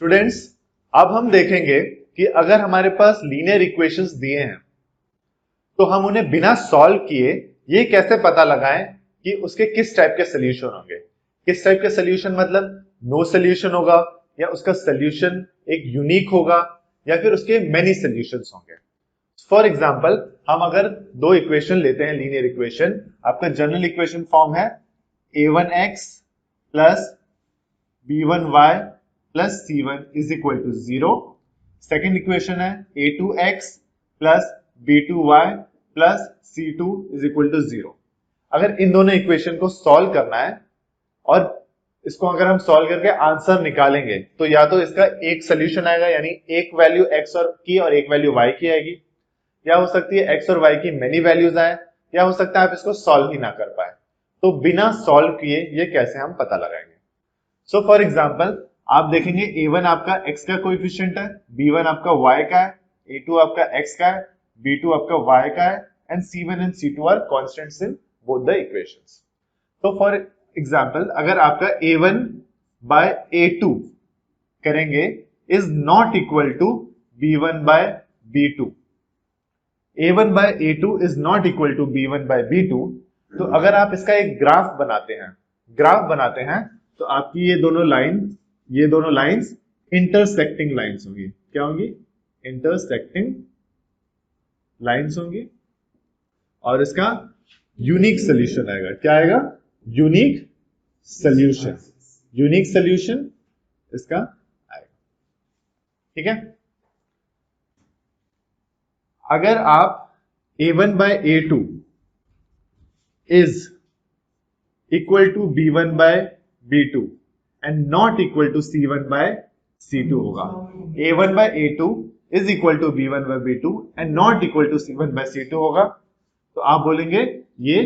Students, अब हम देखेंगे कि अगर हमारे पास लीनियर इक्वेशंस दिए हैं तो हम उन्हें बिना सॉल्व किए ये कैसे पता लगाएं कि उसके किस टाइप के सोल्यूशन होंगे। किस टाइप के सोल्यूशन मतलब नो सोल्यूशन होगा, या उसका सोल्यूशन एक यूनिक होगा, या फिर उसके मेनी सोल्यूशंस होंगे। फॉर एग्जांपल, हम अगर दो इक्वेशन लेते हैं, लीनियर इक्वेशन, आपका जनरल इक्वेशन फॉर्म है a1x plus b1y plus c1 is equal to 0। Second equation है a2x plus b2y plus c2 is equal to 0। अगर इन दोनों इक्वेशन को सॉल्व करना है और इसको अगर हम सॉल्व करके आंसर निकालेंगे तो या तो इसका एक सोल्यूशन आएगा, यानी एक वैल्यू x और एक वैल्यू y की आएगी, या हो सकती है x और y की मेनी वैल्यूज आए, या हो सकता है आप इसको सॉल्व ही ना कर पाए। तो बिना सॉल्व किए ये कैसे हम पता लगाएंगे। सो फॉर एग्जांपल, आप देखेंगे a1 आपका x का कोएफिशिएंट है, b1 आपका y का है, a2 आपका x का है, b2 आपका y का है, and c1 and c2 are constants in both the equations. तो फॉर एग्जांपल, अगर आपका a1 बाय a2 करेंगे is not equal to b1 by b2, a1 by a2 is not equal to b1 by b2, तो अगर आप इसका एक graph बनाते हैं तो आपकी ये दोनों लाइंस इंटरसेक्टिंग लाइंस होंगी। क्या होंगी? इंटरसेक्टिंग लाइंस होंगी, और इसका यूनिक सोल्यूशन आएगा। क्या आएगा? यूनिक सोल्यूशन इसका आएगा। ठीक है। अगर आप a1 by a2 is equal to b1 by b2 and not equal to c1 by c2 होगा। a1 by a2 is equal to b1 by b2 and not equal to c1 by c2 होगा। तो आप बोलेंगे ये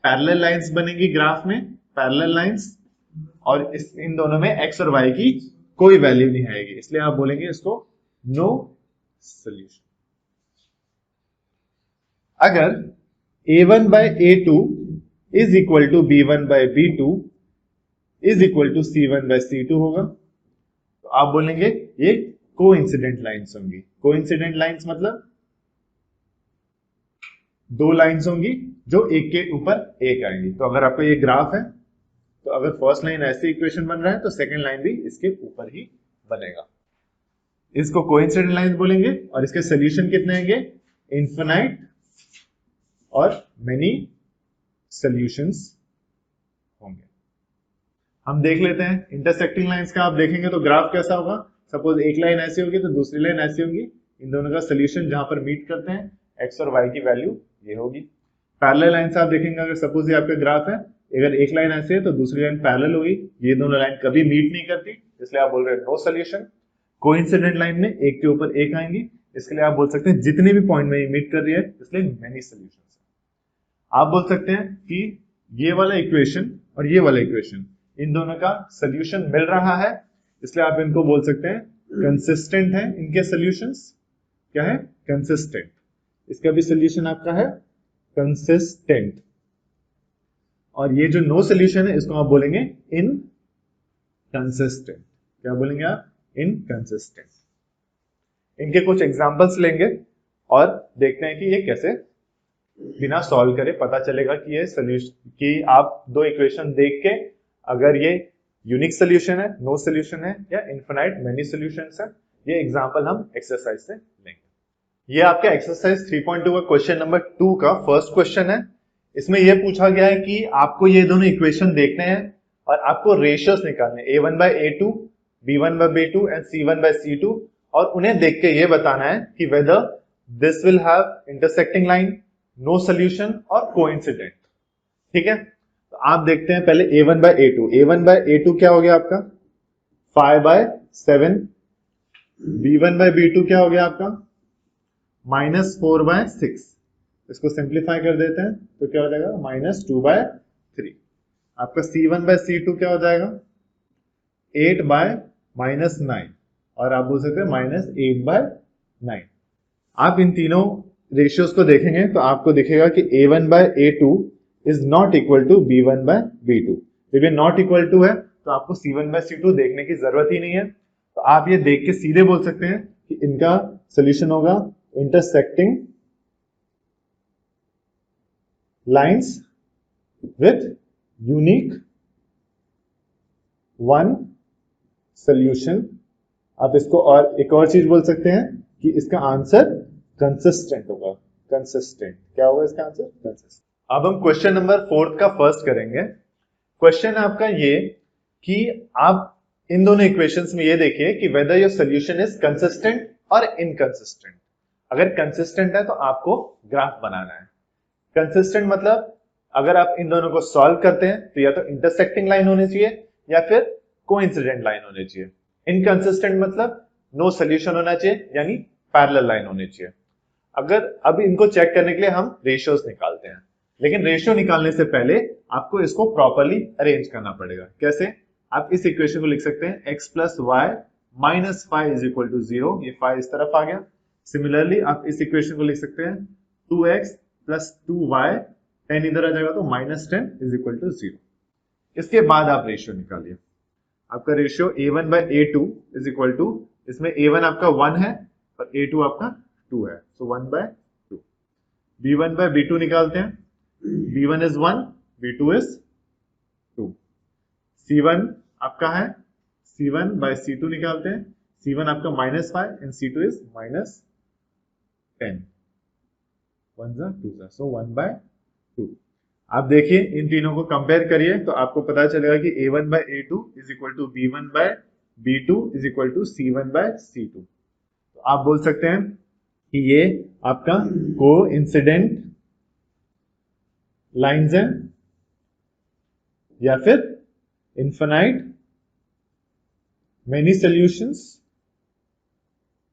parallel lines बनेंगी graph में, parallel lines, और इन दोनों में x और y की कोई वैल्यू नहीं आएगी, इसलिए आप बोलेंगे इसको नो सोल्यूशन। अगर a1 by a2 is equal to b1 by b2 is equal to c1 by c2 होगा, तो आप बोलेंगे ये कोइंसिडेंट लाइंस होंगी। कोइंसिडेंट लाइंस मतलब दो लाइंस होंगी जो एक के ऊपर एक आएंगी। तो अगर आपका ये ग्राफ है तो अगर फर्स्ट लाइन ऐसे इक्वेशन बन रहा है तो सेकंड लाइन भी इसके ऊपर ही बनेगा। इसको कोइंसिडेंट लाइंस बोलेंगे, और इसके सोल्यूशन कितने आएंगे? इनफिनाइट और मेनी सोल्यूशंस होंगे। हम देख लेते हैं इंटरसेक्टिंग लाइंस का। आप देखेंगे तो ग्राफ कैसा होगा। सपोज एक लाइन ऐसी होगी तो दूसरी लाइन ऐसी होगी, इन दोनों का सोल्यूशन जहां पर मीट करते हैं x और y की वैल्यू ये होगी। पैरेलल लाइंस आप देखेंगे, अगर सपोज ये आपका ग्राफ है, अगर एक लाइन ऐसे है तो दूसरी लाइन पैरेलल होगी, ये दोनों लाइन कभी मीट नहीं करती, इसलिए आप बोल रहे हैं नो सोल्यूशन। कोइंसिडेंट लाइन में एक के ऊपर एक आएंगी, इसके लिए आप बोल सकते हैं जितने भी पॉइंट में ये मीट कर रही है, इसलिए मेनी सोल्यूशंस। आप बोल सकते हैं कि ये वाला इक्वेशन और ये वाला इक्वेशन, इन दोनों का सोल्यूशन मिल रहा है, इसलिए आप इनको बोल सकते हैं कंसिस्टेंट है इनके सोल्यूशंस। क्या है? कंसिस्टेंट। इसका भी सोल्यूशन आपका है कंसिस्टेंट। और ये जो नो सोल्यूशन है इसको आप बोलेंगे इनकंसिस्टेंट। क्या बोलेंगे आप? इनकंसिस्टेंट। इनके कुछ एग्जांपल्स लेंगे और देखते हैं कि ये कैसे बिना सॉल्व करे पता चलेगा कि ये सोल्यूशन, कि आप दो इक्वेशन देख के अगर ये यूनिक सोल्यूशन है, नो सोल्यूशन है, या इनफिनाइट मेनी सोल्यूशंस है। ये एग्जांपल हम एक्सरसाइज से लेंगे। ये आपका एक्सरसाइज 3.2 का क्वेश्चन नंबर 2 का फर्स्ट क्वेश्चन है। इसमें यह पूछा गया है कि आपको ये दोनों इक्वेशन देखने हैं और आपको रेशियोस निकालने हैं, a1 by a2, b1 by b2 and c1 by c2, और उन्हें देख के ये बताना है कि whether this will have intersecting line, no solution और कोइंसिडेंट। ठीक है। तो आप देखते हैं पहले a1 by a2। a1 by a2 क्या हो गया आपका? 5 बाय 7। b1 बाय b2 क्या हो गया आपका? -4 बाय 6। इसको सिंप्लीफाई कर देते हैं तो क्या हो जाएगा? -2 बाय 3। आपका c1 बाय c2 क्या हो जाएगा? 8 बाय -9, और आप बोल सकते हैं -8 बाय 9। आप इन तीनों रेशियोज को देखेंगे तो आपको दिखेगा कि a1 by a2 is not equal to b1 by b2। जब ये नॉट इक्वल टू है तो आपको c1 बाय c2 देखने की जरूरत ही नहीं है। तो आप ये देख के सीधे बोल सकते हैं कि इनका सोल्यूशन होगा intersecting lines with unique one solution. आप इसको और एक और चीज बोल सकते हैं कि इसका आंसर कंसिस्टेंट होगा। कंसिस्टेंट क्या होगा इसका आंसर? कंसिस्टेंट। अब हम क्वेश्चन नंबर 4 का फर्स्ट करेंगे। क्वेश्चन आपका ये कि आप इन दोनों इक्वेशंस में ये देखिए कि whether your solution is consistent और इनकंसिस्टेंट। अगर कंसिस्टेंट है तो आपको ग्राफ बनाना है। कंसिस्टेंट मतलब अगर आप इन दोनों को सॉल्व करते हैं तो या तो इंटरसेक्टिंग लाइन होनी चाहिए या फिर कोइंसिडेंट लाइन होनी चाहिए। इनकंसिस्टेंट मतलब नो सोल्यूशन होना चाहिए, यानी पैरेलल लाइन होनी चाहिए। अगर अब इनको चेक करने के लिए हम रेशियोज निकालते हैं, लेकिन रेशियो निकालने से पहले आपको इसको प्रॉपर्ली अरेंज करना पड़ेगा। कैसे? आप इस इक्वेशन को लिख सकते हैं x plus y minus 5 is equal to 0। ये 5 इस तरफ आ गया। सिमिलरली आप इस इक्वेशन को लिख सकते हैं 2x प्लस 2y, 10 इधर आ जाएगा तो माइनस 10 इज इक्वल टू 0। इसके बाद आप रेशियो निकालिए। आपका ratio a1 by a2 is equal to, इसमें a1 आपका 1 है और a2 आपका 2 है, सो 1 बाय 2। b1 बाय b2 निकालते हैं। b1 is 1, b2 is 2। c1 आपका है, c1 बाय c2 निकालते हैं। c1 आपका minus 5 and c2 is minus 10। 1 जा 2 जा, सो 1 बाय 2। आप देखिए इन तीनों को कंपेयर करिए तो आपको पता चलेगा कि a1 by a2 is equal to b1 by b2 is equal to c1 by c2। तो आप बोल सकते हैं कि ये आपका कोइंसिडेंट लाइंस हैं या फिर इनफिनाइट मेनी सॉल्यूशंस,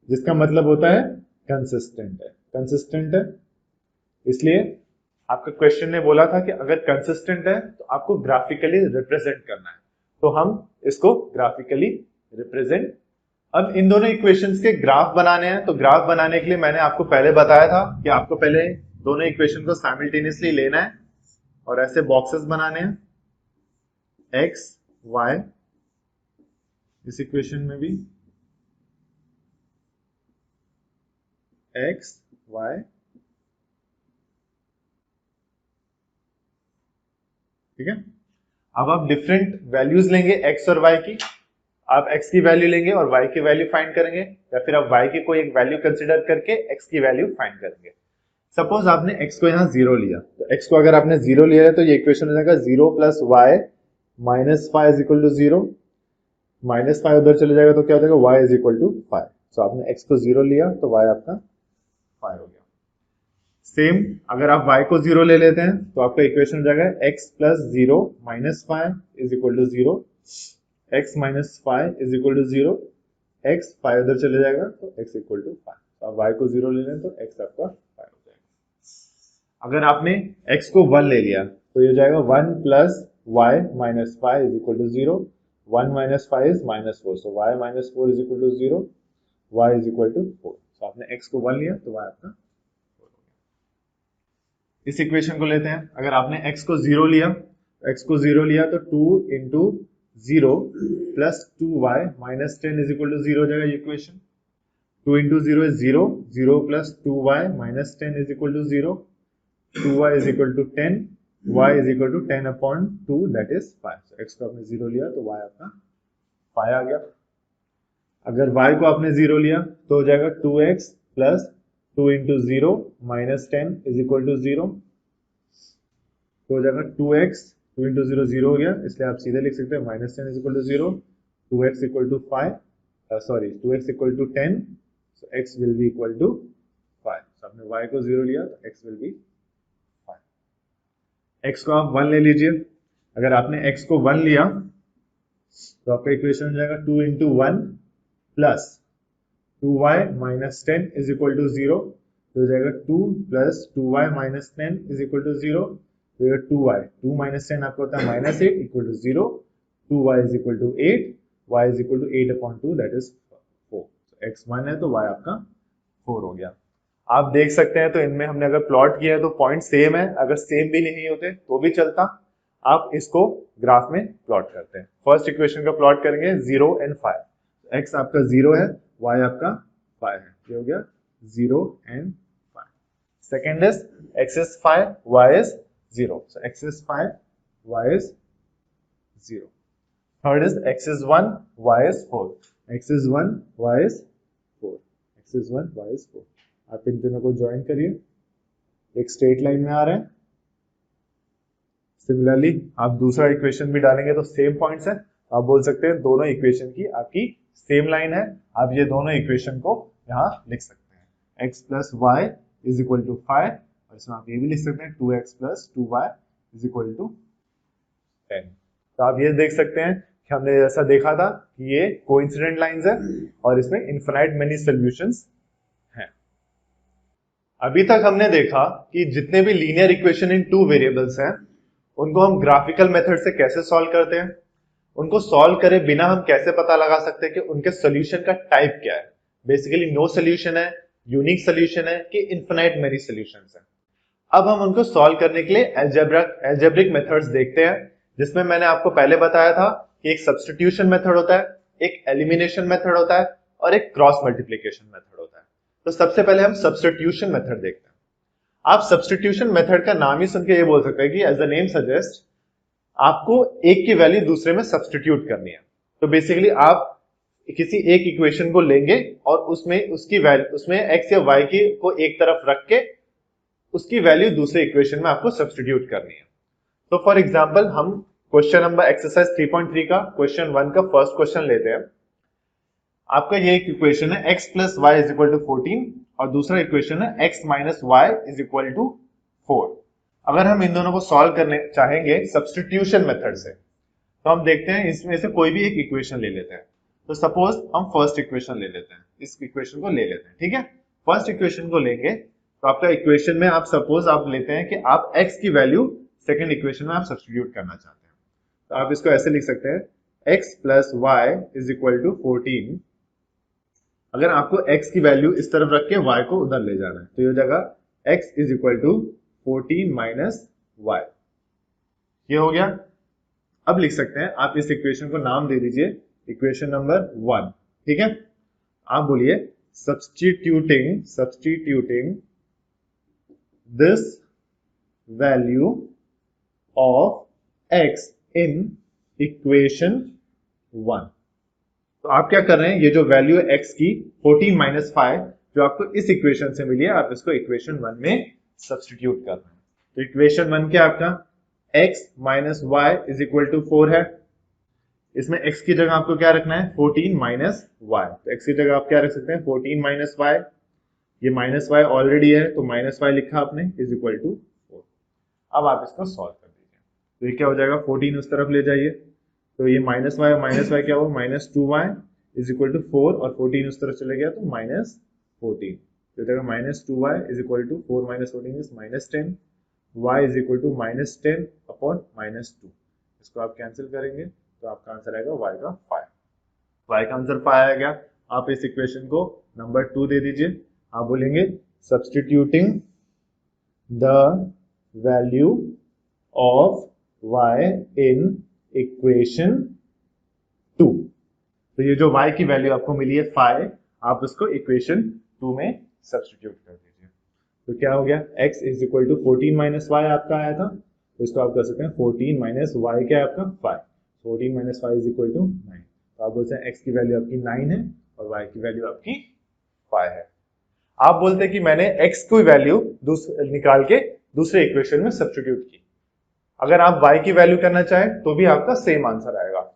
जिसका मतलब होता है कंसिस्टेंट है। कंसिस्टेंट है इसलिए आपका क्वेश्चन ने बोला था कि अगर कंसिस्टेंट है तो आपको ग्राफिकली रिप्रेजेंट करना है, तो हम इसको ग्राफिकली रिप्रेजेंट। अब इन दोनों इक्वेशंस के ग्राफ बनाने हैं, तो ग्राफ बनाने के लिए मैंने आपको पहले बताया था कि आपको पहले दोनों इक्वेशन को साइमल्टेनियसली लेना है और ऐसे बॉक्सेस बनाने हैं, x y, इस इक्वेशन में भी x y, ठीक है। अब आप डिफरेंट वैल्यूज लेंगे x और y की। आप x की वैल्यू लेंगे और y की वैल्यू फाइंड करेंगे, या फिर आप y की कोई एक वैल्यू कंसीडर करके x की वैल्यू फाइंड करेंगे। सपोज आपने x को यहाँ 0 लिया, तो x को अगर आपने 0 लिया है तो ये इक्वेशन हो जाएगा 0 plus y minus 5 is equal to 0। Minus 5 उधर चले जाएगा तो क्या हो जाएगा? y is equal to 5। So आपने x को 0 लिया तो y आपका 5 हो गया। सेम अगर आप y को 0 ले लेते हैं तो आपका इक्वेशन हो जाएगा x plus 0 minus 5 is equal to 0। x minus 5 is equal to 0। x 5 उधर चले जाएगा तो x इक्वल टू 5। तो आप y को 0 ले लें तो x आपका 5 हो जाएगा। अगर आपने x को 1 ले लिया तो ये हो जाएगा 1 plus y minus 5 is equal to 0। 1 minus 5 is minus 4, so y minus 4 is equal to 0। y is equal to 4। So आपने x को 1 लिया तो y आपका 4 हो गया। इस इक्वेशन को लेते हैं। अगर आपने x को 0 लिया, x को 0 लिया तो 2 into 0 plus 2y minus 10 is equal to 0 हो जाएगा ये equation. 2 into 0 is 0, 0 plus 2y minus 10 is equal to 0। 2y is equal to 10, y is equal to 10 upon 2 that is 5। so x को आपने 0 लिया तो y आपका 5 आ गया। अगर y को आपने 0 लिया तो हो जाएगा 2x plus 2 into 0 minus 10 is equal to 0। तो हो जाएगा 2x, 2 इंटू 0 0 हो गया, इसलिए आप सीधे लिख सकते हैं minus 10 is equal to 0। 2x equal to 5, sorry 2x equal to 10, so x will be equal to 5। so आपने y को 0 लिया तो x विल बी 5। x को आप 1 ले लीजिए। अगर आपने x को 1 लिया तो आपका इक्वेशन हो जाएगा 2 into 1 plus 2y minus 10 is equal to 0। तो हो जाएगा 2 plus 2y minus 10 is equal to 0। तो 2y, 2 माइनस 10 आपको होता है minus 8 equal to 0। 2y is equal to 8, y is equal to 8 upon 2 that is 4। x 1 है तो y आपका 4 हो गया। आप देख सकते हैं तो इनमें हमने अगर प्लॉट किया है तो पॉइंट सेम है, अगर सेम भी नहीं होते तो भी चलता। आप इसको ग्राफ में प्लॉट करते हैं। फर्स्ट इक्वेशन का प्लॉट करेंगे 0 एंड 5। x आपका 0 है, y आपका 5 है, ये हो गया 0 and 5. Second is x is 5, y is 0. So x is 5, y is 0. Third is x is 1, y is 4. x is 1, y is 4. x is 1, y is 4. आप इन तीनों को ज्वाइन करिए, एक स्ट्रेट लाइन में आ रहे हैं. सिमिलरली आप दूसरा इक्वेशन भी डालेंगे तो सेम पॉइंट्स है, आप बोल सकते हैं दोनों इक्वेशन की आपकी सेम लाइन है. आप ये दोनों इक्वेशन को यहाँ लिख सकते हैं, x plus y is equal to 5, और इसमें आप ये भी लिख सकते हैं 2x plus 2y is equal to 10. तो आप ये देख सकते हैं कि हमने जैसा देखा था कि ये कोइंसिडेंट लाइंस है और इसमें इनफिनाइट मेनी सॉल्यूशंस हैं. अभी तक हमने देखा कि जितने भी linear equation in two variables हैं उनको हम ग्राफिकल मेथड से कैसे सॉल्व करते हैं, उनको सॉल्व करे बिना हम कैसे पता लगा सकते हैं कि उनके सॉल्यूशन का टाइप क्या है. बेसिकली नो सॉल्यूशन है, यूनिक सॉल्यूशन है कि इनफिनाइट मेनी सॉल्यूशंस है. अब हम उनको सॉल्व करने के लिए एल्जेब्रिक मेथड्स देखते हैं, जिसमें मैंने आपको पहले बताया था कि एक सब्स्टिट्यूशन मेथड होता है, एक एलिमिनेशन मेथड होता है और एक क्रॉस मल्टीप्लिकेशन मेथड होता है. तो सबसे पहले हम सब्स्टिट्यूशन मेथड देखते हैं. आप सब्स्टिट्यूशन मेथड का नाम ही सुन के ये बोल सकते हैं कि एज द नेम सजेस्ट आपको एक की वैल्यू दूसरे में सब्स्टिट्यूट करनी है. तो बेसिकली आप किसी एक इक्वेशन को लेंगे और उसमें उसकी वैल्यू, उसमें x या y की को एक तरफ रख के उसकी वैल्यू दूसरे इक्वेशन में आपको सब्स्टिट्यूट करनी है. तो फॉर एग्जांपल हम क्वेश्चन नंबर एक्सरसाइज 3.3 का क्वेश्चन 1 का फर्स्ट क्वेश्चन लेते हैं. आपका ये एक इक्वेशन है x plus y is equal to 14 और दूसरा इक्वेशन है x minus y is equal to 4. अगर हम इन दोनों को सॉल्व करने चाहेंगे सब्स्टिट्यूशन मेथड से तो हम देखते हैं इसमें से कोई भी एक इक्वेशन ले लेते हैं. तो सपोज हम फर्स्ट इक्वेशन ले लेते हैं, इस इक्वेशन को ले लेते हैं. ठीक है, फर्स्ट इक्वेशन को लेंगे तो आपका इक्वेशन में आप सपोज आप लेते हैं कि आप x की वैल्यू सेकंड इक्वेशन में आप सब्स्टिट्यूट करना चाहते हैं. तो आप इसको ऐसे लिख सकते हैं x plus y is equal to 14. अगर आपको x की वैल्यू इस तरफ रख के y को उधर ले जाना है तो ये हो जाएगा x is equal to 14 minus y. ये हो गया. अब लिख सकते हैं, आप इस इक्वेशन को नाम दे दीजिए इक्वेशन नंबर 1. ठीक है, आप बोलिए substituting this value of x in equation 1. तो आप क्या कर रहे हैं, ये जो वैल्यू है x की 14 माइनस 5 जो आपको इस इक्वेशन से मिली है, आप इसको इक्वेशन 1 में सब्स्टिट्यूट कर रहे हैं. तो इक्वेशन 1 क्या आपका x minus y is equal to 4 है. इसमें x की जगह आपको क्या रखना है 14 माइनस वाई. तो x की जगह आप क्या रख सकते हैं 14 माइनस वाई. ये माइनस वाई ऑलरेडी है तो माइनस वाई लिखा आपने इज इक्वल टू 4. अब आप इसको सॉल्व कर दीजिए. तो ये क्या हो जाएगा 14 उस तरफ ले जाइए तो ये माइनस वाई क्या हुआ minus 2y is equal to 4 और 14 उस तरफ चले गया तो माइनस 14. तो जगह minus 2y is equal to 4 minus 14 is minus 10. y is equal to minus 10 upon minus 2. इसको आप कैंसिल करेंगे तो आपका आंसर आएगा y का 5. y का आंसर 5 आ गया. आप इस इक्वेशन को नंबर 2 दे दीजिए. आप बोलेंगे substituting the value of y in equation 2. तो ये जो y की वैल्यू आपको मिली है 5, आप उसको इक्वेशन 2 में सब्स्टिट्यूट कर दीजिए. तो क्या हो गया x is equal to 14 minus y आपका आया था, तो इसको आप कर सकते हैं 14 माइनस वाई क्या है आपका 5. 14 minus y is equal to 9. तो आप बोलते हैं x की वैल्यू आपकी 9 है और y की वैल्यू आपकी 5 है. आप बोलते हैं कि मैंने x की वैल्यू निकाल के दूसरे इक्वेशन में सब्स्टिट्यूट की. अगर आप y की वैल्यू करना चाहें तो भी आपका सेम आंसर आएगा.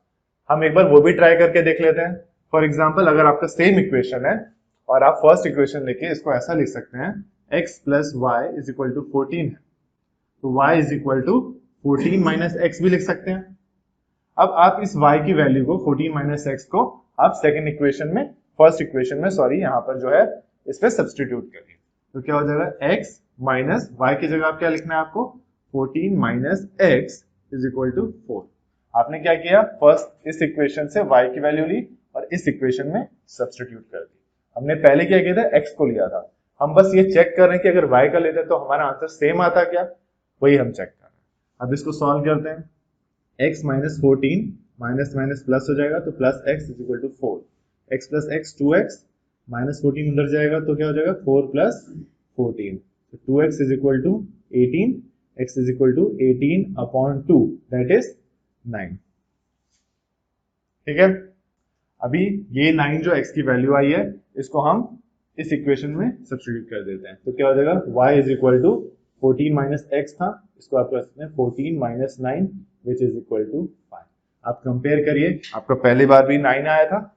हम एक बार वो भी ट्राई करके देख लेते हैं. फॉर एग्जांपल अगर आपका सेम इक्वेशन है और आप फर्स्ट इक्वेशन लेके इसको ऐसा लिख सकते हैं x plus y is equal to 14 है तो y is equal to 14 minus x भी लिख सकते हैं. अब आप इस y की वैल्यू को 14 माइनस एक्स को आप सेकेंड इक्वेशन में फर्स्ट इक्वेशन में यहाँ पर जो है इस पे सब्स्टिट्यूट करिए. तो क्या हो जाएगा x माइनस वाई की जगह आप क्या लिखना है आपको 14 minus x is equal to 4. आपने क्या किया फर्स्ट इस इक्वेशन से y की वैल्यू ली और इस इक्वेशन में सब्स्टिट्यूट कर दी. हमने पहले क्या किया था x को लिया था. हम बस ये चेक कर रहे हैं कि अगर y का लेते तो हमारा आंसर सेम आता क्या, वही हम चेक कर रहे हैं. अब इसको सॉल्व करते हैं. x minus 14 minus minus plus हो जाएगा तो plus x is equal to 4. x plus x 2x minus 14 उधर जाएगा तो क्या हो जाएगा 4 plus 14, 2x is equal to 18, x is equal to 18 upon 2 that is 9। ठीक है, अभी ये 9 जो x की वैल्यू आई है इसको हम इस इक्वेशन में सब्स्टिट्यूट कर देते हैं, तो क्या हो जाएगा y is equal to 14 minus x था, इसको आप कर सकते हैं 14 minus 9 which is equal to 5। आप कंपेयर करिए, आपका पहली बार भी 9 आया था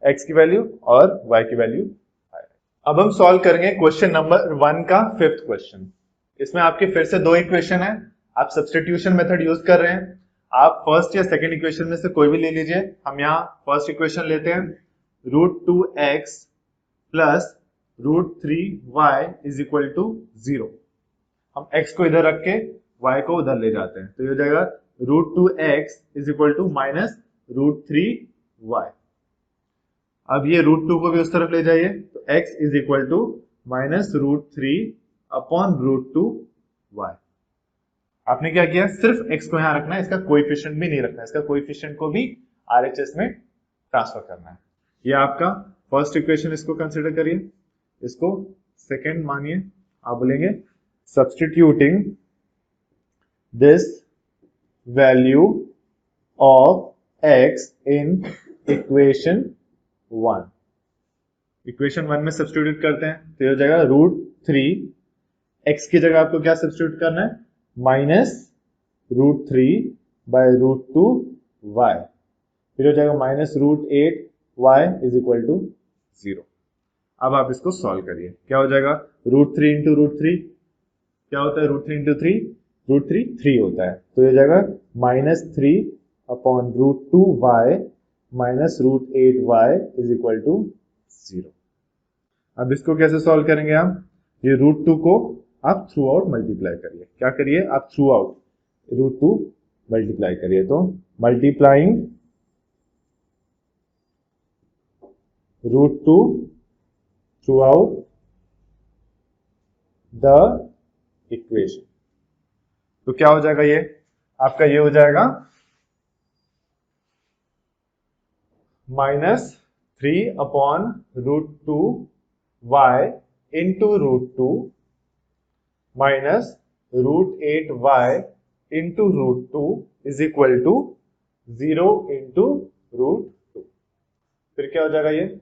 x की वैल्यू और y की वैल्यू 5। अब हम सॉल्व करेंगे क्वेश्चन नंबर 1 का 5th क्वेश्चन। इसमें आपके फिर से दो इक्वेशन है, आप सब्स्टिट्यूशन मेथड यूज कर रहे हैं। आप फर्स्ट या सेकंड इक्वेशन में से कोई भी ले लीजिए। हम यहाँ फर्स्ट इक्वेशन लेते हैं, √2x plus √3y is equal to 0। हम x को इधर रख के y को उधर ले जाते हैं, तो ये हो जाएगा √2x is equal to minus √3y। अब ये √2 को भी उस तरफ ले जाइए, तो x is equal to minus √3 upon √2y। आपने क्या किया, सिर्फ x को यहां रखना है, इसका कोएफिशिएंट भी नहीं रखना है, इसका कोएफिशिएंट को भी RHS में ट्रांसफर करना है। ये आपका फर्स्ट इक्वेशन, इसको कंसिडर करिए। इसको सेकंड मानिए, आप बोलेंगे substituting this value of x in equation 1। Equation 1 में सब्स्टिट्यूट करते हैं, तो ये हो जाएगा √3, x की जगह आपको क्या सब्स्टिट्यूट करना है, माइनस √3 बाय √2y, फिर हो जाएगा minus √8y is equal to 0। अब आप इसको सॉल्व करिए, क्या हो जाएगा √3 इंटू √3 क्या होता है, √3 इंटू 3 √3 3 होता है, तो ये जाएगा minus 3 upon √2y minus √8y is equal to 0। अब इसको कैसे सॉल्व करेंगे आप, ये √2 को आप थ्रू आउट मल्टीप्लाई करिए। क्या करिए, आप थ्रू आउट √2 मल्टीप्लाई करिए, तो multiplying √2 through out the equation, तो क्या हो जाएगा, ये आपका ये हो जाएगा minus 3 upon √2y into √2 minus √8y into √2 is equal to 0 into √2। फिर क्या हो जाएगा, ये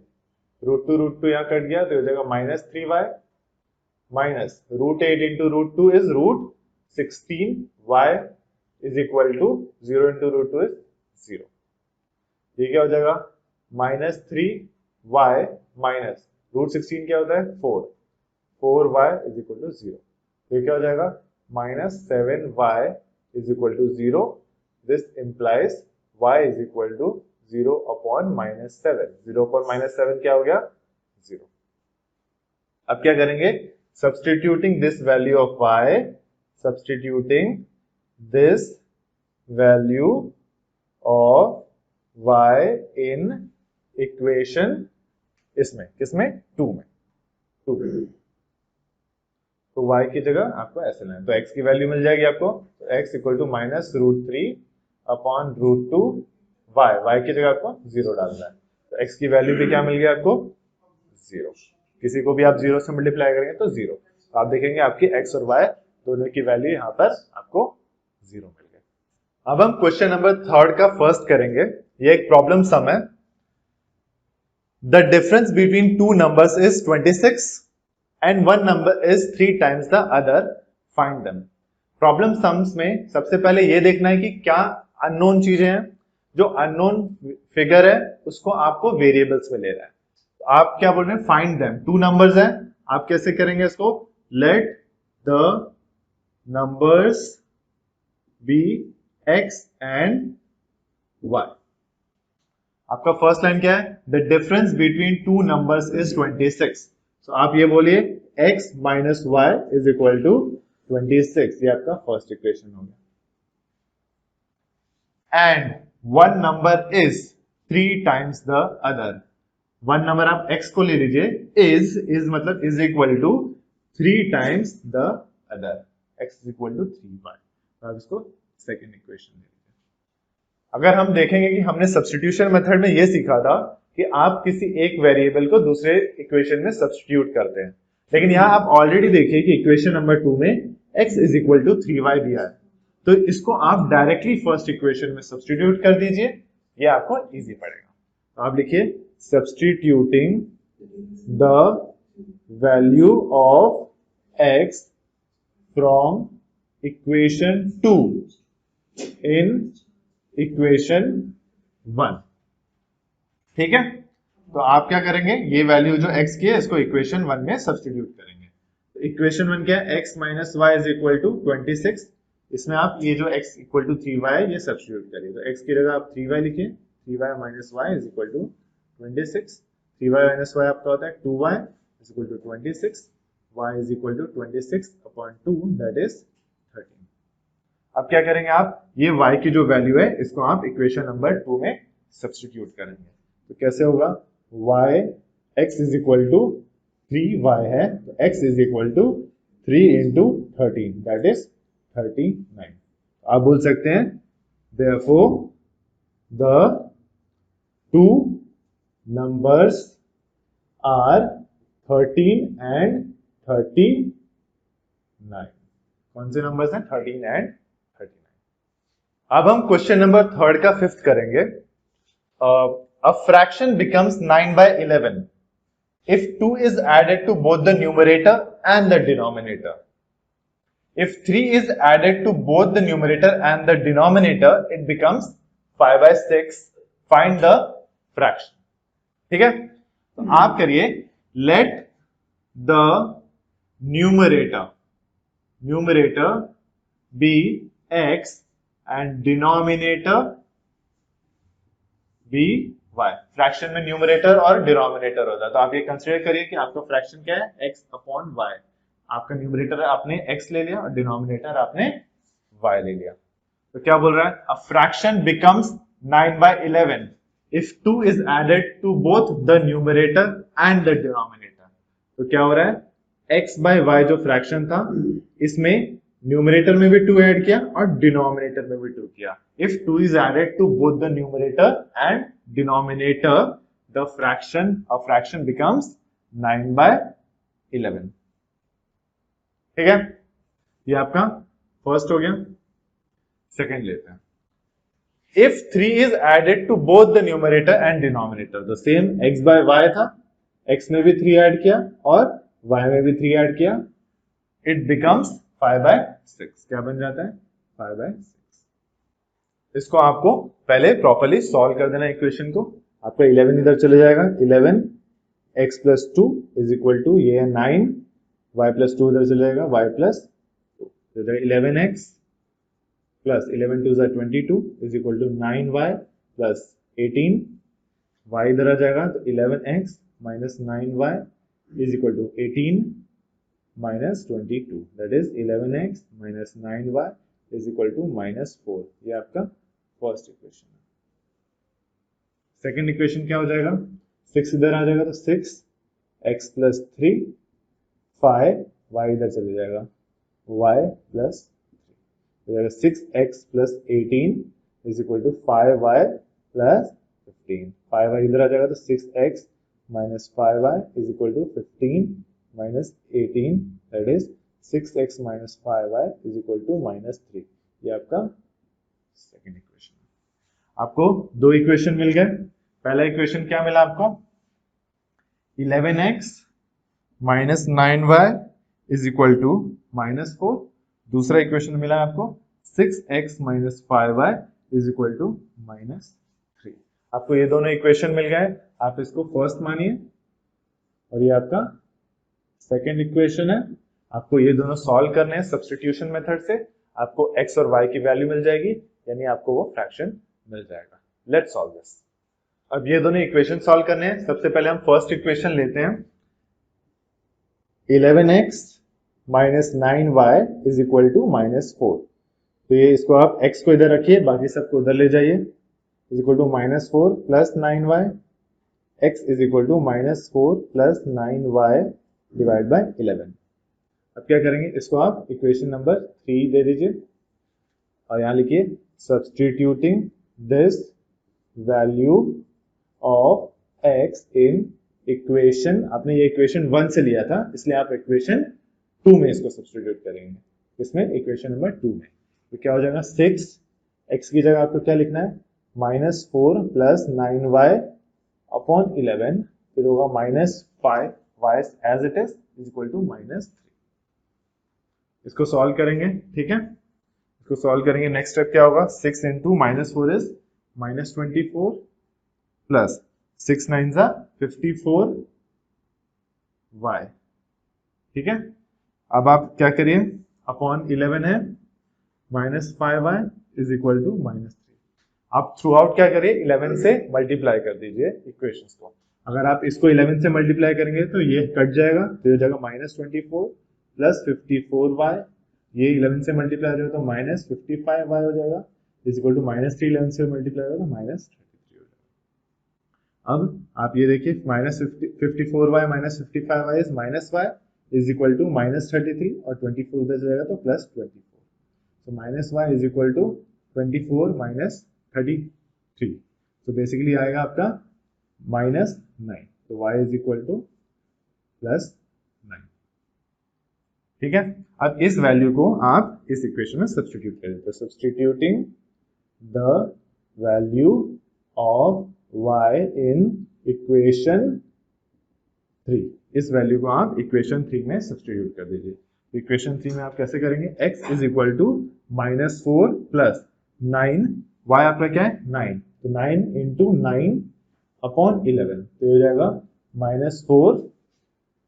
√2 यहां कट गया, तो हो जाएगा minus 3y minus √8 into √2 is √16y is equal to 0 into √2 is 0। ये क्या हो जाएगा, माइनस 3y माइनस √16 क्या होता है 4y इज इक्वल टू 0। ये क्या हो जाएगा, minus 7y is equal to 0। This implies y is equal to 0 upon minus 7। 0 upon minus 7 क्या हो गया, 0। अब क्या करेंगे, substituting this value of y, substituting this value of y in equation इसमें किसमें 2 में 2 तो y की जगह आपको ऐसे लेना है, तो x की वैल्यू मिल जाएगी आपको, तो x equal to minus √3 upon √2 y की जगह आपको 0 डालना है, तो x की वैल्यू भी क्या मिल गया आपको 0। किसी को भी आप 0 से मल्टीप्लाई करेंगे तो 0, तो आप देखेंगे आपकी x और y दोनों की वैल्यू यहाँ पर आपको 0 मिल गई। अब हम क्वेश्चन नंबर 3 का फर्स्ट करेंगे। ये एक प्रॉब्लम सम है। The difference between two numbers is 26 and one number is 3 times the other, find them. Problem sums में सबसे पहले ये देखना है कि क्या अननोन चीजें हैं। जो अननोन फिगर है उसको आपको वेरिएबल्स में ले रहा है। आप क्या बोल रहे हैं, फाइंड देम। 2 नंबर्स हैं, आप कैसे करेंगे इसको, let the numbers be x and y। आपका फर्स्ट लाइन क्या है, the difference between two numbers is 26। तो आप ये बोलिए x minus y is equal to 26, ये आपका फर्स्ट इक्वेशन हो गया। And one number is 3 times the other. One number आप x को ले लीजिए, इज मतलब is equal to 3 times the other, x is equal to 3y। तो आप इसको सेकेंड इक्वेशन ले लीजिए। अगर हम देखेंगे कि हमने सब्स्टिट्यूशन मेथड में ये सीखा था कि आप किसी एक वेरिएबल को दूसरे इक्वेशन में सब्स्टिट्यूट करते हैं, लेकिन यहाँ आप ऑलरेडी देखिए कि इक्वेशन नंबर 2 में x is equal to 3y दिया है, तो इसको आप डायरेक्टली फर्स्ट इक्वेशन में सब्स्टिट्यूट कर दीजिए, ये आपको इजी पड़ेगा। तो आप लिखिए substituting the value of x from equation 2 in equation 1। ठीक है, तो आप क्या करेंगे, ये वैल्यू जो x की है इसको इक्वेशन 1 में सब्स्टिट्यूट करेंगे। तो इक्वेशन 1 क्या है, x minus y is equal to 26। इसमें आप ये जो x इक्वल टू 3y है ये सब्स्टिट्यूट करिए, तो x की जगह आप 3y लिखिए, 3y minus y is equal to 26। 3y minus y आपका होता है 2y is equal to 26, y is equal to 26 upon 2 that is 13। अब क्या करेंगे आप, ये y की जो वैल्यू है इसको आप इक्वेशन नंबर 2 में सब्स्टिट्यूट करेंगे, तो कैसे होगा, y x is equal to 3y है, तो x is equal to 3 into 13 that is 39। आप बोल सकते हैं therefore the two numbers are 13 and 39। कौन से नंबर्स हैं, 13 एंड 39। अब हम क्वेश्चन नंबर 3 का 5th करेंगे। A fraction becomes 9 by 11 if 2 is added to both the numerator and the denominator. If 3 is added to both the numerator and the denominator, it becomes 5 by 6. Find the fraction. ठीक है, तो आप करिए let the numerator be x and denominator be y। Fraction में numerator और denominator होता है, तो आप ये कंसीडर करिए कि आपका फ्रैक्शन क्या है, x अपॉन y। आपका न्यूमरेटर आपने x ले लिया और डिनोमिनेटर आपने y ले लिया, तो क्या बोल रहा है, a fraction becomes 9 by 11 if 2 is added to both the numerator and the denominator। तो क्या हो रहा है, x by y जो फ्रैक्शन था इसमें न्यूमरेटर में भी 2 ऐड किया और डिनोमिनेटर में भी 2 किया। If 2 is added to both the numerator and denominator, the fraction becomes 9 by 11। ठीक है, ये आपका फर्स्ट हो गया। सेकंड लेते हैं, if 3 is added to both the numerator and denominator, the same x by y था, x में भी 3 ऐड किया और y में भी 3 ऐड किया, it becomes 5 by 6। क्या बन जाता है, 5 by 6। इसको आपको पहले प्रॉपर्ली सॉल्व कर देना इक्वेशन को। आपका 11 इधर चले जाएगा, 11 x plus 2 is equal to ये 9, y प्लस 2 इधर चले जाएगा, y प्लस 2, तो 11x plus 11 2 22 is equal to 9y plus 18, y इधर आ जाएगा तो 11x minus 9y is equal to 18 minus 22 that is 11x minus 9y is equal to minus 4। ये आपका फर्स्ट इक्वेशन है। सेकेंड इक्वेशन क्या हो जाएगा, 6 इधर आ जाएगा तो 6x प्लस 3, 5 y इधर चले जाएगा, y plus 6x plus 18 is equal to 5y plus 15। 5y इधर आ जाएगा तो 6x minus 5y is equal to 15 minus 18 that is 6x minus 5y is equal to minus 3। ये आपका सेकेंड इक्वेशन है। आपको दो इक्वेशन मिल गए। पहला इक्वेशन क्या मिला आपको, 11x minus 9y is equal to minus 4। दूसरा इक्वेशन मिला आपको 6x minus 5y is equal to minus 3। आपको ये दोनों इक्वेशन मिल गए, आप इसको फर्स्ट मानिए और ये आपका सेकेंड इक्वेशन है। आपको ये दोनों सॉल्व करने हैं सब्स्टिट्यूशन मेथड से, आपको x और y की वैल्यू मिल जाएगी, यानी आपको वो फ्रैक्शन मिल जाएगा। Let's solve this. अब ये दोनों इक्वेशन सॉल्व करने हैं। सबसे पहले हम फर्स्ट इक्वेशन लेते हैं, 11x minus 9y is equal to minus 4। तो ये इसको आप x को इधर रखिए, बाकी सबको उधर ले जाइए, is equal to minus 4 plus 9y, x is equal to minus 4 plus 9y divide by 11। अब क्या करेंगे, इसको आप इक्वेशन नंबर 3 दे दीजिए और यहां लिखिए substituting this value of x in equation, आपने ये इक्वेशन 1 से लिया था इसलिए आप इक्वेशन 2 में इसको सब्स्टिट्यूट करेंगे, इसमें इक्वेशन नंबर 2 में। तो क्या हो जाएगा 6, x की जगह आपको क्या लिखना है -4 प्लस 9y अपॉन 11, फिर होगा -5y as it is equal to -3। इसको सॉल्व करेंगे, ठीक है, इसको सॉल्व करेंगे। नेक्स्ट स्टेप क्या होगा, 6 इंटू -4 इज -24 प्लस 6 9 जा 54y, ठीक है। अब आप क्या करिए, अपॉन 11 है -5y इज इक्वल टू -3। आप थ्रू आउट क्या करिए, 11 से मल्टीप्लाई कर दीजिए इक्वेशंस को। अगर आप इसको 11 से मल्टीप्लाई करेंगे तो ये कट जाएगा, तो हो जाएगा -24 प्लस 54y, ये 11 से मल्टीप्लाई हो जाएगा तो -55y हो जाएगा इज इक्वल टू -3, 11 से मल्टीप्लाई होगा तो -33 हो जाएगा। अब आप ये देखिए -54y -55y is -y is equal to -33 और 24 उधर जाएगा तो +24, तो -y इज इक्वल टू 24 -33, तो बेसिकली आएगा आपका -9, तो y इज इक्वल टू +9, ठीक है। अब इस वैल्यू को आप इस इक्वेशन में सब्स्टिट्यूट करें, तो substituting the value of y in equation 3, इस वैल्यू को आप इक्वेशन 3 में सब्स्टिट्यूट कर दीजिए। इक्वेशन 3 में आप कैसे करेंगे, x is equal to -4 plus 9, y आपका क्या है 9, तो 9 इंटू 9 अपॉन 11, तो हो जाएगा -4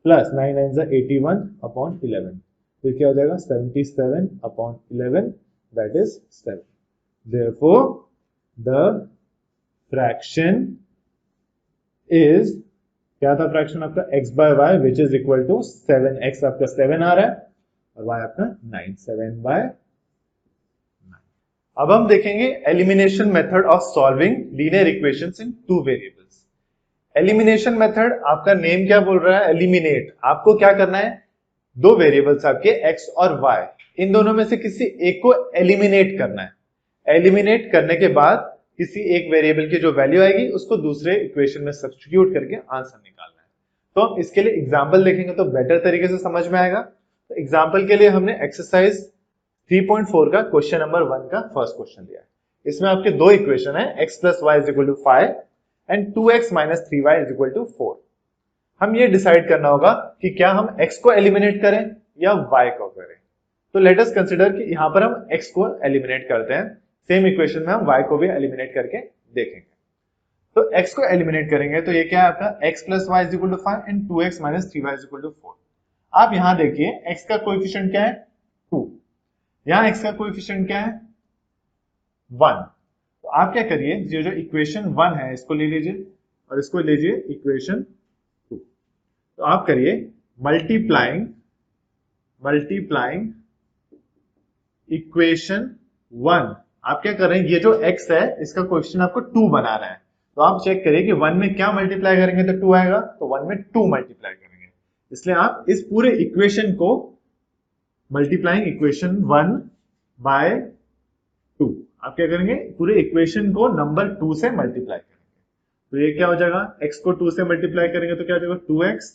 प्लस 9 9 जा 81 अपॉन 11, फिर क्या हो जाएगा 77 upon 11 that is 7। Therefore the fraction is, क्या था फ्रैक्शन आपका, x by y which is equal to 7, x आपका 7 आ रहा है और y आपका 9, 7/9। अब हम देखेंगे elimination method of solving linear equations in 2 variables. Elimination method, आपका नेम क्या बोल रहा है, एलिमिनेट। आपको क्या करना है, दो वेरिएबल्स आपके x और y, इन दोनों में से किसी एक को एलिमिनेट करना है। एलिमिनेट करने के बाद किसी एक वेरिएबल की जो वैल्यू आएगी उसको दूसरे इक्वेशन में सब्स्टिट्यूट करके आंसर निकालना है। तो हम इसके लिए एग्जांपल देखेंगे तो बेटर तरीके से समझ में आएगा। तो एग्जांपल के लिए हमने एक्सरसाइज 3.4 का क्वेश्चन नंबर 1 का फर्स्ट क्वेश्चन दिया है। इसमें आपके दो इक्वेशन है, x plus y is equal to 5 and 2x minus 3y is equal to 4। हम ये डिसाइड करना होगा कि क्या हम x को एलिमिनेट करें या y को करें। तो लेट अस कंसीडर कि यहां पर हम x को एलिमिनेट करते हैं, सेम इक्वेशन में हम y को भी एलिमिनेट करके देखेंगे। तो x को एलिमिनेट करेंगे तो ये क्या है आपका, x plus y is equal to 5 and 2x minus 3y is equal to 4। आप यहां देखिए x का कोएफिशिएंट क्या है 2, यहां x का कोएफिशिएंट क्या है 1। तो आप क्या करिए, जो जो इक्वेशन 1 है इसको ले लीजिए और इसको लीजिए इक्वेशन 2। तो आप करिए मल्टीप्लाइंग इक्वेशन 1। आप क्या कर रहे हैं, ये जो x है इसका कोएफिशिएंट आपको 2 बना रहा है, तो आप चेक करिए कि 1 में क्या मल्टीप्लाई करेंगे तो 2 आएगा, तो 1 में 2 मल्टीप्लाई करेंगे। इसलिए आप इस पूरे इक्वेशन को मल्टीप्लाइंग इक्वेशन 1 बाय 2, आप क्या करेंगे, पूरे इक्वेशन को नंबर 2 से मल्टीप्लाई करेंगे। तो ये क्या हो जाएगा, x को 2 से मल्टीप्लाई करेंगे तो क्या हो जाएगा 2x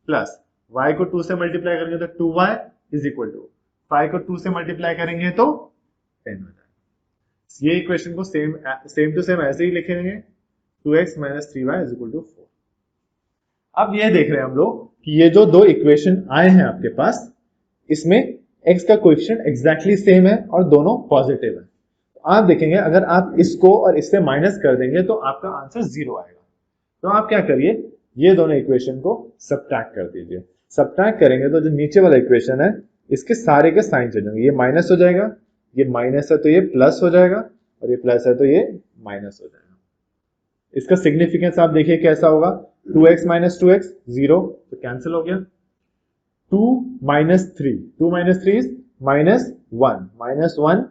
प्लस y को 2 से मल्टीप्लाई करेंगे तो 2y इज इक्वल टू 5 को 2 से मल्टीप्लाई करेंगे तो 10 हो जाएगा। ये इक्वेशन को सेम टू सेम ऐसे ही लिखेंगे 2x minus 3y is equal to 4। अब ये देख रहे हैं हम लोग कि ये जो दो इक्वेशन आए हैं आपके पास, इसमें x का कोएफिशिएंट एग्जैक्टली सेम है और दोनों पॉजिटिव है। तो आप देखेंगे अगर आप इसको और इससे माइनस कर देंगे तो आपका आंसर 0 आएगा। तो आप क्या करिए, ये दोनों इक्वेशन को सब्ट्रैक्ट कर दीजिए। सब्ट्रैक्ट करेंगे तो जो नीचे वाला इक्वेशन है इसके सारे के साइन चेंज होंगे, ये माइनस हो जाएगा, ये माइनस है तो ये प्लस हो जाएगा और ये प्लस है तो ये माइनस हो जाएगा। इसका सिग्निफिकेंस आप देखिए कैसा होगा, 2x माइनस 2x 0 तो कैंसिल हो गया, 2 minus 3 is minus 1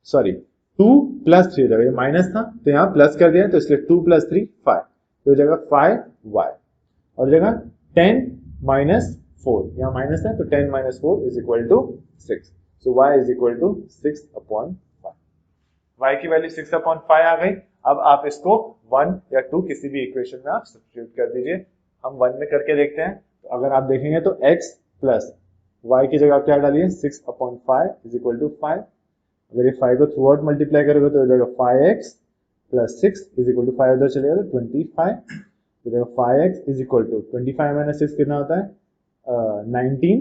sorry 2 plus 3 हो जाएगा, ये माइनस था तो यहाँ प्लस कर दिया तो इसलिए 2 प्लस 3 5, तो हो जाएगा 5y और हो जाएगा 10 माइनस 4, यहाँ माइनस है तो 10 minus 4 is equal to 6, so y is equal to 6/5। y की वैल्यू 6/5 आ गई। अब आप इसको 1 या 2 किसी भी इक्वेशन में आप सब्स्टिट्यूट कर दीजिए। हम 1 में करके देखते हैं। तो अगर आप देखेंगे तो x प्लस y की जगह आप क्या डालिए 6/5 इज इक्वल टू 5। अगर ये 5 को थ्रू आउट मल्टीप्लाई करोगे तो हो जाएगा 5x plus 6 is equal to 5 उधर चलेगा तो 25। तो जाएगा 5x is equal to 25 minus 6 कितना होता है 19।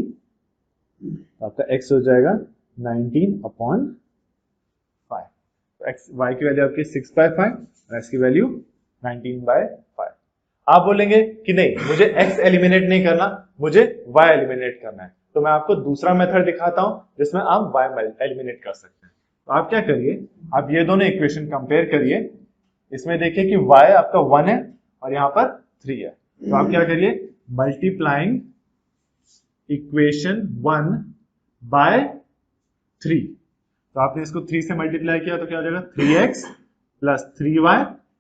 आपका x हो जाएगा 19/5। तो x y की वैल्यू आपकी 6/5 और x की वैल्यू 19/5। आप बोलेंगे कि नहीं मुझे x एलिमिनेट नहीं करना, मुझे y एलिमिनेट करना है। तो मैं आपको दूसरा मेथड दिखाता हूं जिसमें आप y एलिमिनेट कर सकते हैं। तो आप क्या करिए, आप ये दोनों इक्वेशन कंपेयर करिए। इसमें देखिए कि y आपका 1 है और यहां पर 3 है। तो आप क्या करिए, मल्टीप्लाइंग इक्वेशन 1 बाय 3। तो आपने इसको 3 से मल्टीप्लाई किया तो क्या हो जाएगा 3x plus 3y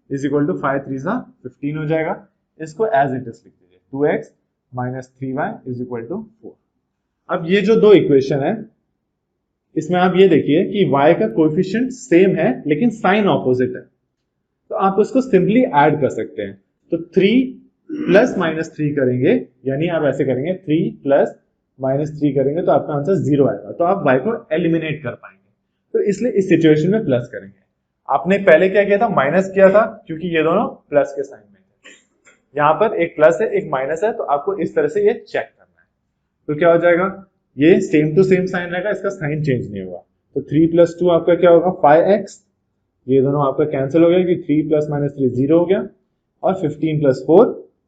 is equal to 5 3 15 हो जाएगा। इसको एज इट इज लिख दीजिए 2x minus 3y is equal to 4। अब ये जो दो इक्वेशन है इसमें आप ये देखिए कि y का कोएफिशिएंट सेम है लेकिन साइन ऑपोजिट है। तो आप उसको सिंपली ऐड कर सकते हैं। तो 3 प्लस माइनस 3 करेंगे, यानी आप ऐसे करेंगे 3 प्लस माइनस 3 करेंगे तो आपका आंसर 0 आएगा। तो आप y को एलिमिनेट कर पाएंगे। तो इसलिए इस सिचुएशन में प्लस करेंगे। आपने पहले क्या किया था, माइनस किया था, क्योंकि ये दोनों प्लस के साइन में थे। यहां पर एक प्लस है एक माइनस है, तो आपको इस तरह से ये चेक करना है। तो क्या हो जाएगा, ये सेम टू सेम साइन रहेगा, इसका साइन चेंज नहीं होगा। तो 3 प्लस 2 आपका क्या होगा 5x। ये दोनों आपका कैंसिल हो गया कि 3 प्लस माइनस 3 0 हो गया और 15 प्लस 4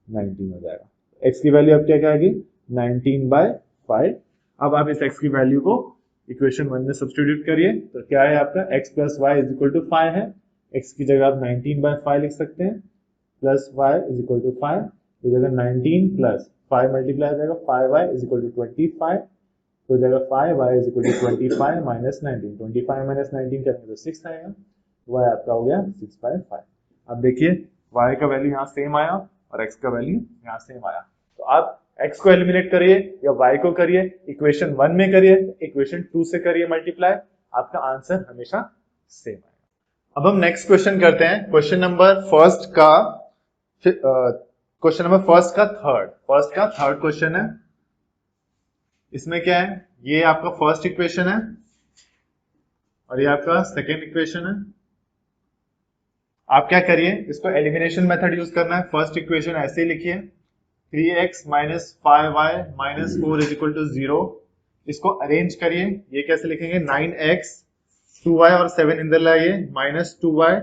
19 हो जाएगा। x की वैल्यू अब क्या आएगी 19/5। अब आप इस x की वैल्यू को इक्वेशन 1 में सब्स्टिट्यूट करिए तो क्या है आपका x plus y is equal to 5 है। x की जगह आप 19/5 लिख सकते हैं plus y is equal to 5। इस जगह 19 प्लस 5 मल्टीप्लाई हो जाएगा 5y इज इक्वल टू 25। तो हो जाएगा 5y is equal to 25 minus 19। 25 minus 19 करेंगे तो 6 आएगा। y आपका हो गया 6/5। अब देखिए y का वैल्यू यहाँ सेम आया और x का वैल्यू यहाँ सेम आया। तो आप x को एलिमिनेट करिए या y को करिए, इक्वेशन 1 में करिए, इक्वेशन 2 से करिए मल्टीप्लाई, आपका आंसर हमेशा सेम आएगा। अब हम नेक्स्ट क्वेश्चन करते हैं। क्वेश्चन नंबर फर्स्ट का थर्ड क्वेश्चन है। इसमें क्या है, ये आपका फर्स्ट इक्वेशन है और ये आपका सेकेंड इक्वेशन है। आप क्या करिए, इसको एलिमिनेशन मेथड यूज करना है। फर्स्ट इक्वेशन ऐसे ही लिखिए 3x minus 5y minus 4 is equal to 0। इसको अरेंज करिए। ये कैसे लिखेंगे 9x 2y और 7 इधर लाइए minus 2y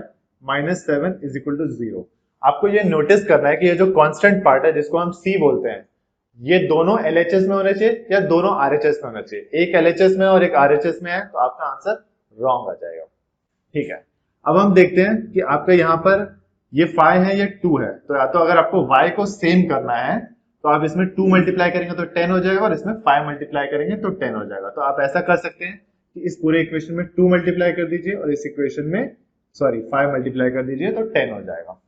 minus 7 is equal to 0। आपको ये नोटिस करना है कि ये जो कांस्टेंट पार्ट है जिसको हम c बोलते हैं, ये दोनों LHS में होने चाहिए या दोनों RHS में होना चाहिए। एक LHS में और एक RHS में है तो आपका आंसर रॉन्ग आ जाएगा। ठीक है, अब हम देखते हैं कि आपका यहाँ पर ये 5 है, ये 2 है। तो या तो अगर आपको y को सेम करना है तो आप इसमें 2 मल्टीप्लाई करेंगे तो 10 हो जाएगा और इसमें 5 मल्टीप्लाई करेंगे तो 10 हो जाएगा। तो आप ऐसा कर सकते हैं कि इस पूरे इक्वेशन में 2 मल्टीप्लाई कर दीजिए और इस इक्वेशन में 5 मल्टीप्लाई कर दीजिए तो 10 हो जाएगा।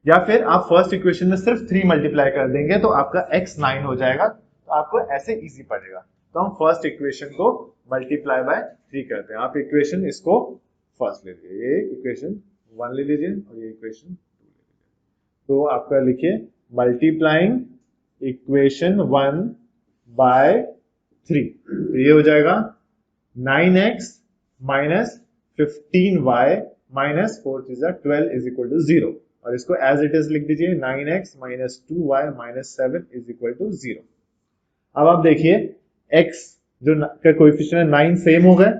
या फिर आप फर्स्ट इक्वेशन में सिर्फ 3 मल्टीप्लाई कर देंगे तो आपका x 9 हो जाएगा। तो आपको ऐसे इजी पड़ेगा। तो हम फर्स्ट इक्वेशन को मल्टीप्लाई बाय 3 करते हैं। आप इक्वेशन इसको फर्स्ट ले लीजिए, ये इक्वेशन 1 ले लीजिए और ये इक्वेशन 2 ले लीजिए। तो आपका लिखिए मल्टीप्लाइंग इक्वेशन 1 बाय 3। तो ये हो जाएगा 9x minus 15y minus 4 12 is equal to 0 और इसको एज इट इज लिख दीजिए 9x minus 2y minus 7 is equal to 0। अब आप देखिए x जो का कोएफिशिएंट है 9 सेम हो गए,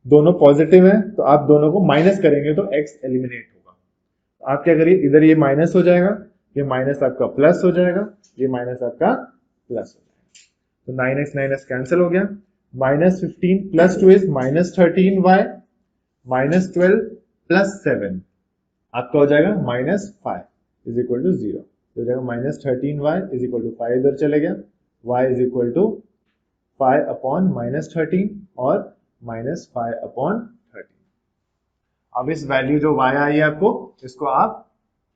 दोनों पॉजिटिव है, तो आप दोनों को माइनस करेंगे तो x एलिमिनेट होगा। तो आप क्या करिए, इधर ये माइनस हो जाएगा, ये माइनस आपका प्लस हो जाएगा, ये माइनस आपका प्लस हो जाएगा। तो 9x 9x कैंसिल हो गया। Minus 15 plus 2 is minus 13y minus 12 plus 7 आपका हो जाएगा माइनस 5 इज इक्वल टू 0। तो हो जाएगा minus 13y is equal to 5 इधर चले गया, y is equal to 5 upon minus 13 और माइनस 5 अपॉन 13। अब इस वैल्यू जो y आई है आपको, इसको आप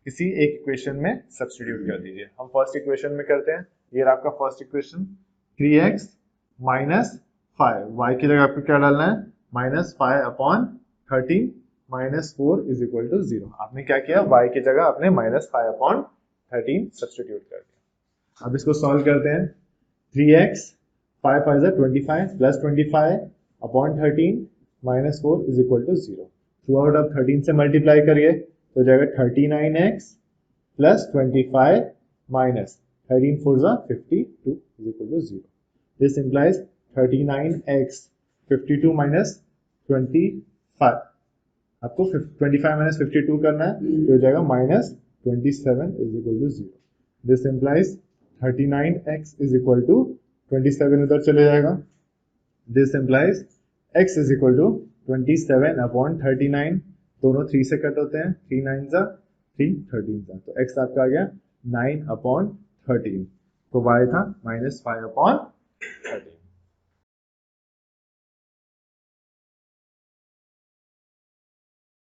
किसी एक इक्वेशन में सब्स्टिट्यूट कर दीजिए। हम फर्स्ट इक्वेशन में करते हैं। ये आपका first equation 3x minus 5, y की जगह आपको क्या डालना है minus 5 upon 13 -4 is equal to 0। आपने क्या किया, y की जगह आपने -5/13 सब्स्टिट्यूट कर दिया। अब इसको सॉल्व करते हैं। 3x 5 5 25 plus 25/13 -4 is equal to 0। Throughout आप 13 से मल्टीप्लाई करिए तो हो जाएगा 39x plus 25 minus 13 4 52 is equal to 0। This implies 39x 52 minus 25, आपको 25 माइनस 52 करना है तो हो जाएगा -27 is equal to 0। This implies 39x is equal to 27 उधर चले जाएगा। This implies x is equal to 27/39, दोनों 3 से कट होते हैं, 3 9 3 13 तो x आपका आ गया 9/13, तो y था -5/13।